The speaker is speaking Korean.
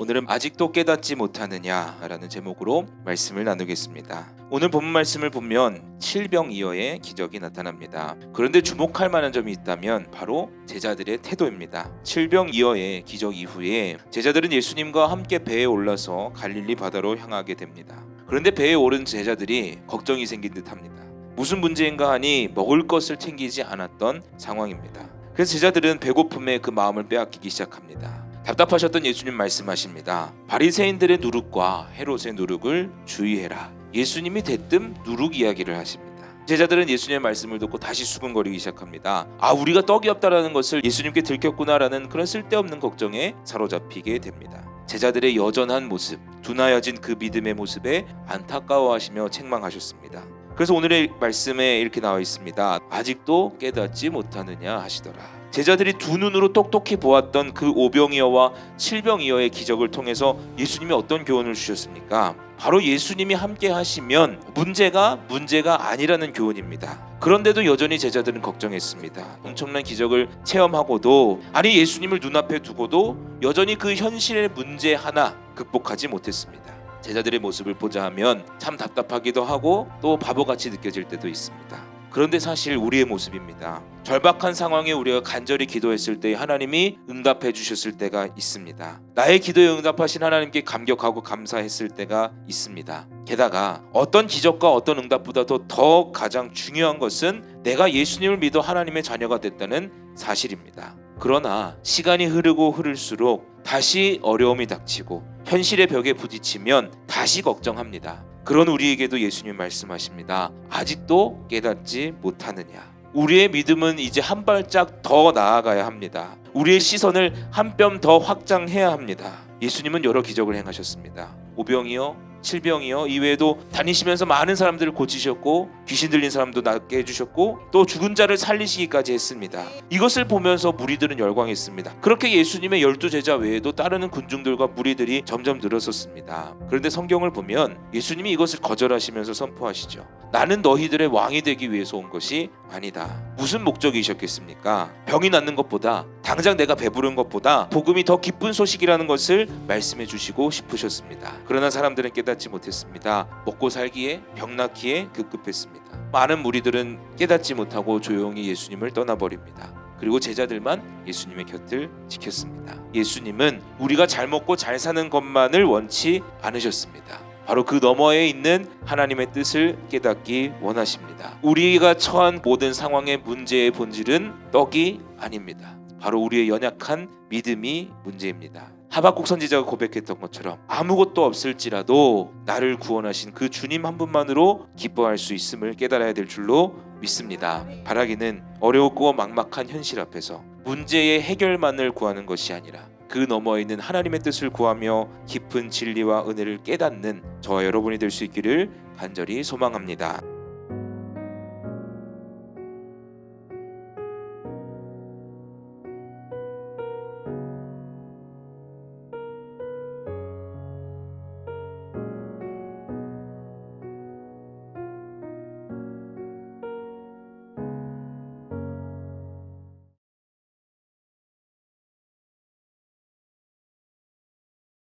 오늘은 아직도 깨닫지 못하느냐라는 제목으로 말씀을 나누겠습니다. 오늘 본문 말씀을 보면 칠병이어의 기적이 나타납니다. 그런데 주목할 만한 점이 있다면 바로 제자들의 태도입니다. 칠병이어의 기적 이후에 제자들은 예수님과 함께 배에 올라서 갈릴리 바다로 향하게 됩니다. 그런데 배에 오른 제자들이 걱정이 생긴 듯합니다. 무슨 문제인가 하니 먹을 것을 챙기지 않았던 상황입니다. 그래서 제자들은 배고픔에 그 마음을 빼앗기기 시작합니다. 답답하셨던 예수님 말씀하십니다. 바리새인들의 누룩과 헤롯의 누룩을 주의해라. 예수님이 대뜸 누룩 이야기를 하십니다. 제자들은 예수님의 말씀을 듣고 다시 수근거리기 시작합니다. 우리가 떡이 없다라는 것을 예수님께 들켰구나라는 그런 쓸데없는 걱정에 사로잡히게 됩니다. 제자들의 여전한 모습, 둔하여진 그 믿음의 모습에 안타까워하시며 책망하셨습니다. 그래서 오늘의 말씀에 이렇게 나와 있습니다. 아직도 깨닫지 못하느냐 하시더라. 제자들이 두 눈으로 똑똑히 보았던 그 오병이어와 칠병이어의 기적을 통해서 예수님이 어떤 교훈을 주셨습니까? 바로 예수님이 함께 하시면 문제가 아니라는 교훈입니다. 그런데도 여전히 제자들은 걱정했습니다. 엄청난 기적을 체험하고도 예수님을 눈앞에 두고도 여전히 그 현실의 문제 하나 극복하지 못했습니다. 제자들의 모습을 보자 하면 참 답답하기도 하고 또 바보같이 느껴질 때도 있습니다. 그런데 사실 우리의 모습입니다. 절박한 상황에 우리가 간절히 기도했을 때 하나님이 응답해 주셨을 때가 있습니다. 나의 기도에 응답하신 하나님께 감격하고 감사했을 때가 있습니다. 게다가 어떤 기적과 어떤 응답보다도 더 가장 중요한 것은 내가 예수님을 믿어 하나님의 자녀가 됐다는 사실입니다. 그러나 시간이 흐르고 흐를수록 다시 어려움이 닥치고 현실의 벽에 부딪히면 다시 걱정합니다. 그런 우리에게도 예수님 말씀하십니다. 아직도 깨닫지 못하느냐. 우리의 믿음은 이제 한 발짝 더 나아가야 합니다. 우리의 시선을 한 뼘 더 확장해야 합니다. 예수님은 여러 기적을 행하셨습니다. 오병이어, 칠병이어 이외에도 다니시면서 많은 사람들을 고치셨고 귀신 들린 사람도 낫게 해주셨고 또 죽은 자를 살리시기까지 했습니다. 이것을 보면서 무리들은 열광했습니다. 그렇게 예수님의 12제자 외에도 따르는 군중들과 무리들이 점점 늘었었습니다. 그런데 성경을 보면 예수님이 이것을 거절하시면서 선포하시죠. 나는 너희들의 왕이 되기 위해서 온 것이 아니다. 무슨 목적이셨겠습니까? 병이 낫는 것보다 당장 내가 배부른 것보다 복음이 더 기쁜 소식이라는 것을 말씀해 주시고 싶으셨습니다. 그러나 사람들은 깨닫지 못했습니다. 먹고 살기에 병 낫기에 급급했습니다. 많은 무리들은 깨닫지 못하고 조용히 예수님을 떠나버립니다. 그리고 제자들만 예수님의 곁을 지켰습니다. 예수님은 우리가 잘 먹고 잘 사는 것만을 원치 않으셨습니다. 바로 그 너머에 있는 하나님의 뜻을 깨닫기 원하십니다. 우리가 처한 모든 상황의 문제의 본질은 떡이 아닙니다. 바로 우리의 연약한 믿음이 문제입니다. 하박국 선지자가 고백했던 것처럼 아무것도 없을지라도 나를 구원하신 그 주님 한 분만으로 기뻐할 수 있음을 깨달아야 될 줄로 믿습니다. 바라기는 어려웠고 막막한 현실 앞에서 문제의 해결만을 구하는 것이 아니라 그 너머에 있는 하나님의 뜻을 구하며 깊은 진리와 은혜를 깨닫는 저와 여러분이 될 수 있기를 간절히 소망합니다.